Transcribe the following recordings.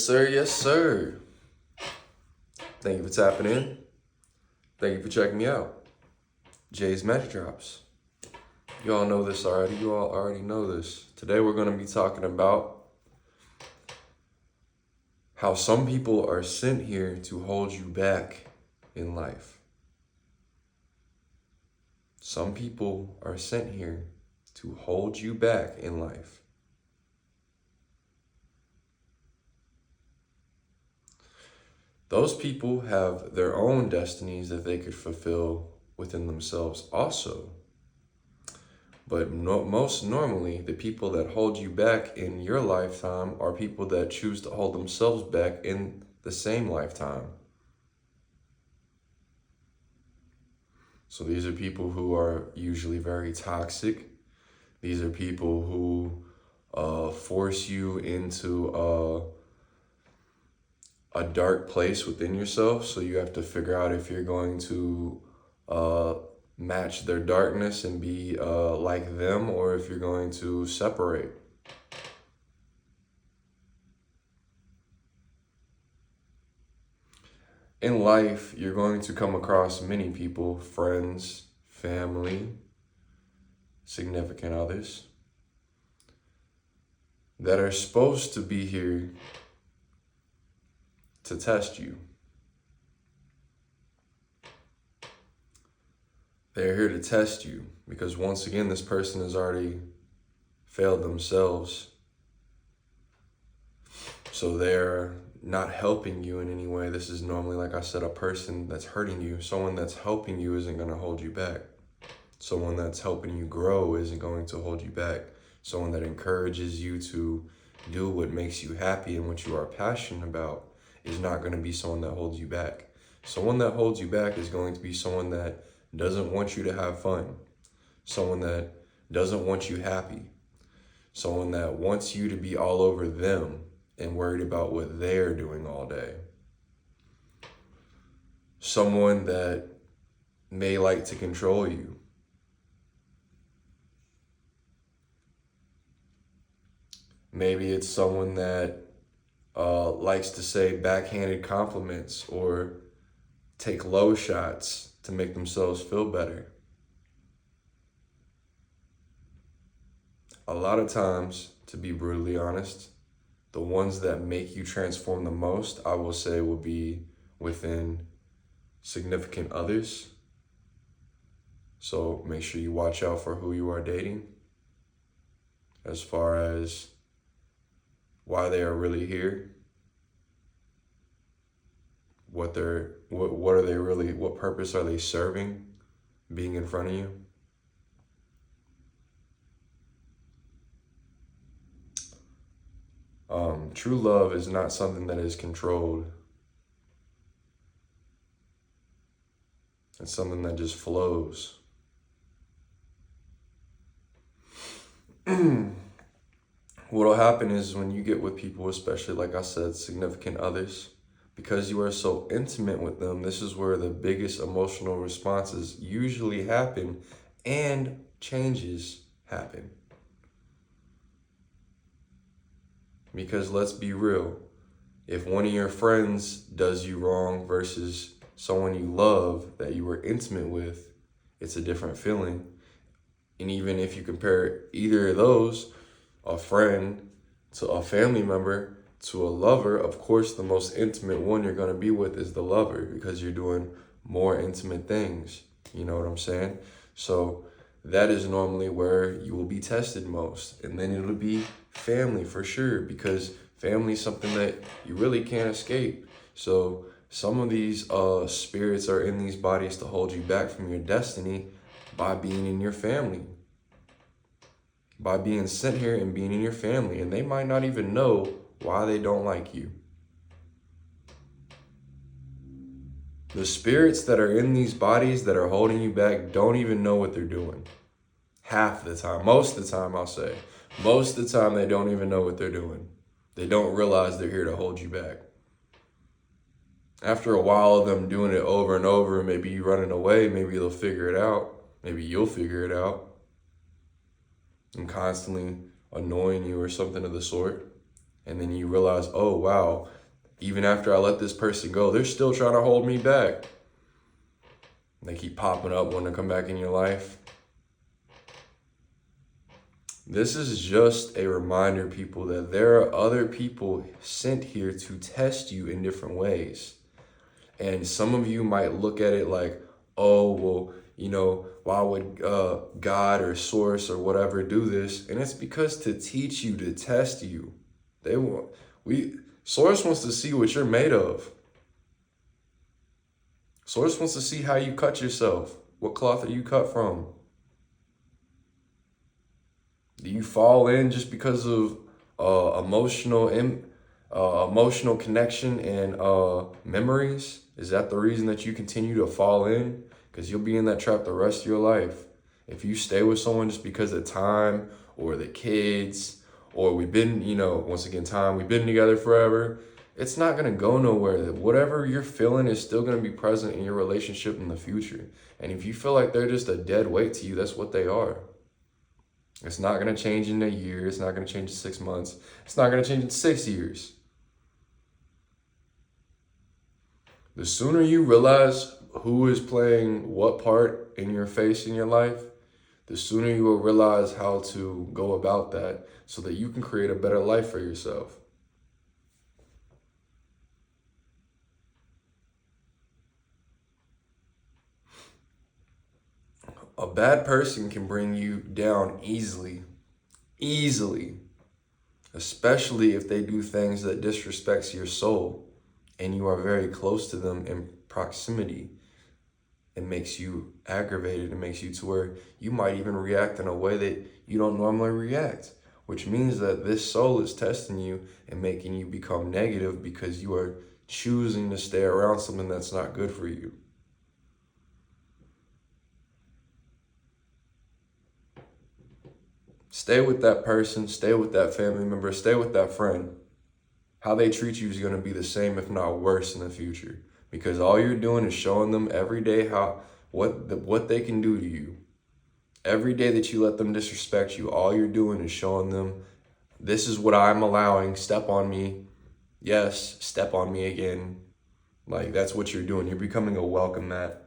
Sir, yes, sir. Thank you for tapping in. Thank you for checking me out. Jaezmagicdrops. You all know this already. You all already know this. Today we're going to be talking about how some people are sent here to hold you back in life. Some people are sent here to hold you back in life. Those people have their own destinies that they could fulfill within themselves also. But most normally, the people that hold you back in your lifetime are people that choose to hold themselves back in the same lifetime. So these are people who are usually very toxic. These are people who force you into a dark place within yourself. So you have to figure out if you're going to match their darkness and be like them, or if you're going to separate. In life, you're going to come across many people, friends, family, significant others, that are supposed to be here to test you. They're here to test you because once again, this person has already failed themselves. So they're not helping you in any way. This is normally, like I said, a person that's hurting you. Someone that's helping you isn't going to hold you back. Someone that's helping you grow isn't going to hold you back. Someone that encourages you to do what makes you happy and what you are passionate about is not going to be someone that holds you back. Someone that holds you back is going to be someone that doesn't want you to have fun. Someone that doesn't want you happy. Someone that wants you to be all over them and worried about what they're doing all day. Someone that may like to control you. Maybe it's someone that likes to say backhanded compliments or take low shots to make themselves feel better. A lot of times, to be brutally honest, the ones that make you transform the most, I will say, will be within significant others. So make sure you watch out for who you are dating as far as why they are really here. What are they really, what purpose are they serving being in front of you? True love is not something that is controlled. It's something that just flows. What'll happen is when you get with people, especially, like I said, significant others, because you are so intimate with them, this is where the biggest emotional responses usually happen and changes happen. Because let's be real, if one of your friends does you wrong versus someone you love that you were intimate with, it's a different feeling. And even if you compare either of those, a friend to a family member to a lover, of course, the most intimate one you're going to be with is the lover because you're doing more intimate things. You know what I'm saying? So that is normally where you will be tested most. And then it'll be family for sure, because family is something that you really can't escape. So some of these spirits are in these bodies to hold you back from your destiny by being in your family. By being sent here and being in your family. And they might not even know why they don't like you. The spirits that are in these bodies that are holding you back don't even know what they're doing. Half the time, most of the time, I'll say. Most of the time, they don't even know what they're doing. They don't realize they're here to hold you back. After a while of them doing it over and over, maybe you running away, maybe they'll figure it out. Maybe you'll figure it out. And constantly annoying you or something of the sort. And then you realize, oh, wow, even after I let this person go, they're still trying to hold me back. They keep popping up when they come back in your life. This is just a reminder, people, that there are other people sent here to test you in different ways. And some of you might look at it like, oh, well, why would God or source or whatever do this? And it's because to teach you, to test you. Source wants to see what you're made of. Source wants to see how you cut yourself. What cloth are you cut from? Do you fall in just because of emotional connection and memories? Is that the reason that you continue to fall in? Because you'll be in that trap the rest of your life. If you stay with someone just because of time or the kids, or we've been, once again, time, we've been together forever, it's not going to go nowhere. Whatever you're feeling is still going to be present in your relationship in the future. And if you feel like they're just a dead weight to you, that's what they are. It's not going to change in a year. It's not going to change in 6 months. It's not going to change in 6 years. The sooner you realize who is playing what part in your face in your life, the sooner you will realize how to go about that so that you can create a better life for yourself. A bad person can bring you down easily, especially if they do things that disrespects your soul and you are very close to them in proximity. It makes you aggravated. It makes you to where you might even react in a way that you don't normally react, which means that this soul is testing you and making you become negative because you are choosing to stay around something that's not good for you. Stay with that person, stay with that family member, stay with that friend. How they treat you is going to be the same, if not worse, in the future. Because all you're doing is showing them every day what they can do to you. Every day that you let them disrespect you, all you're doing is showing them, this is what I'm allowing, step on me. Yes, step on me again. Like, that's what you're doing. You're becoming a welcome mat.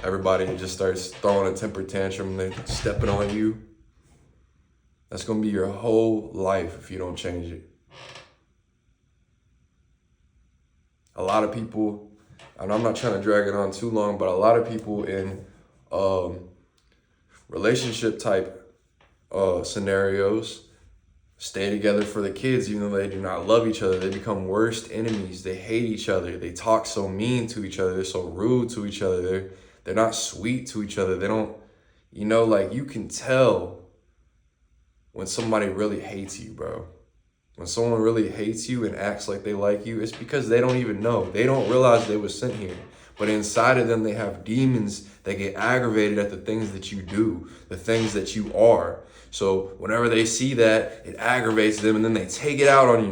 Everybody just starts throwing a temper tantrum, they're stepping on you. That's going to be your whole life if you don't change it. A lot of people, and I'm not trying to drag it on too long, but a lot of people in relationship type scenarios stay together for the kids even though they do not love each other. They become worst enemies. They hate each other. They talk so mean to each other. They're so rude to each other. They're not sweet to each other. They don't, you can tell when somebody really hates you, bro. When someone really hates you and acts like they like you, it's because they don't even know. They don't realize they were sent here. But inside of them, they have demons that get aggravated at the things that you do, the things that you are. So whenever they see that, it aggravates them, and then they take it out on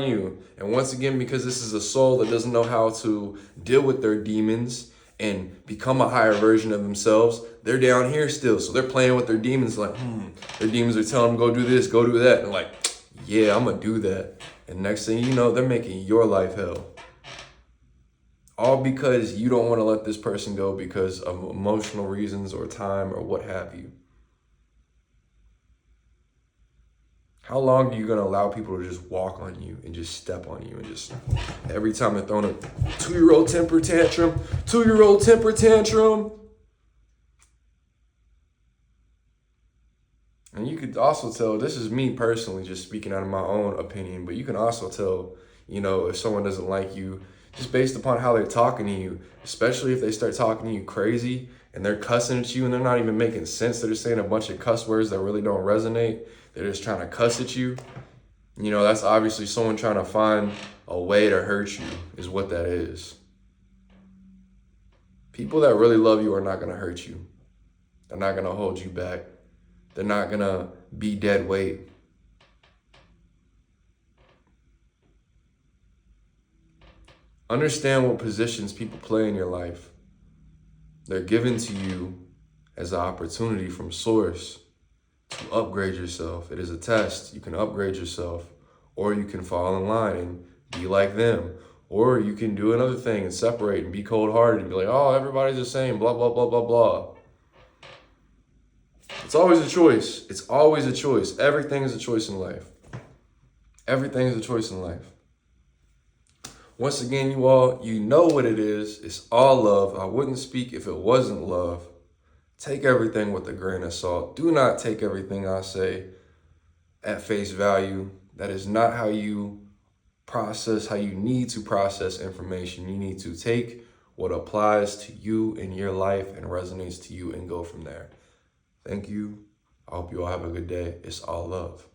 you. And once again, because this is a soul that doesn't know how to deal with their demons and become a higher version of themselves, they're down here still. So they're playing with their demons like, their demons are telling them, go do this, go do that. And like, yeah, I'm going to do that. And next thing you know, they're making your life hell. All because you don't want to let this person go because of emotional reasons or time or what have you. How long are you going to allow people to just walk on you and just step on you and just every time they're throwing a 2-year-old temper tantrum, And you could also tell, this is me personally just speaking out of my own opinion, but you can also tell, if someone doesn't like you just based upon how they're talking to you, especially if they start talking to you crazy and they're cussing at you and they're not even making sense. They're just saying a bunch of cuss words that really don't resonate. They're just trying to cuss at you. That's obviously someone trying to find a way to hurt you is what that is. People that really love you are not going to hurt you. They're not going to hold you back. They're not going to be dead weight. Understand what positions people play in your life. They're given to you as an opportunity from source to upgrade yourself. It is a test. You can upgrade yourself, or you can fall in line and be like them. Or you can do another thing and separate and be cold-hearted and be like, oh, everybody's the same, blah, blah, blah, blah, blah. It's always a choice. It's always a choice. Everything is a choice in life. Everything is a choice in life. Once again, you all, you know what it is. It's all love. I wouldn't speak if it wasn't love. Take everything with a grain of salt. Do not take everything I say at face value. That is not how you process, how you need to process information. You need to take what applies to you in your life and resonates to you and go from there. Thank you. I hope you all have a good day. It's all love.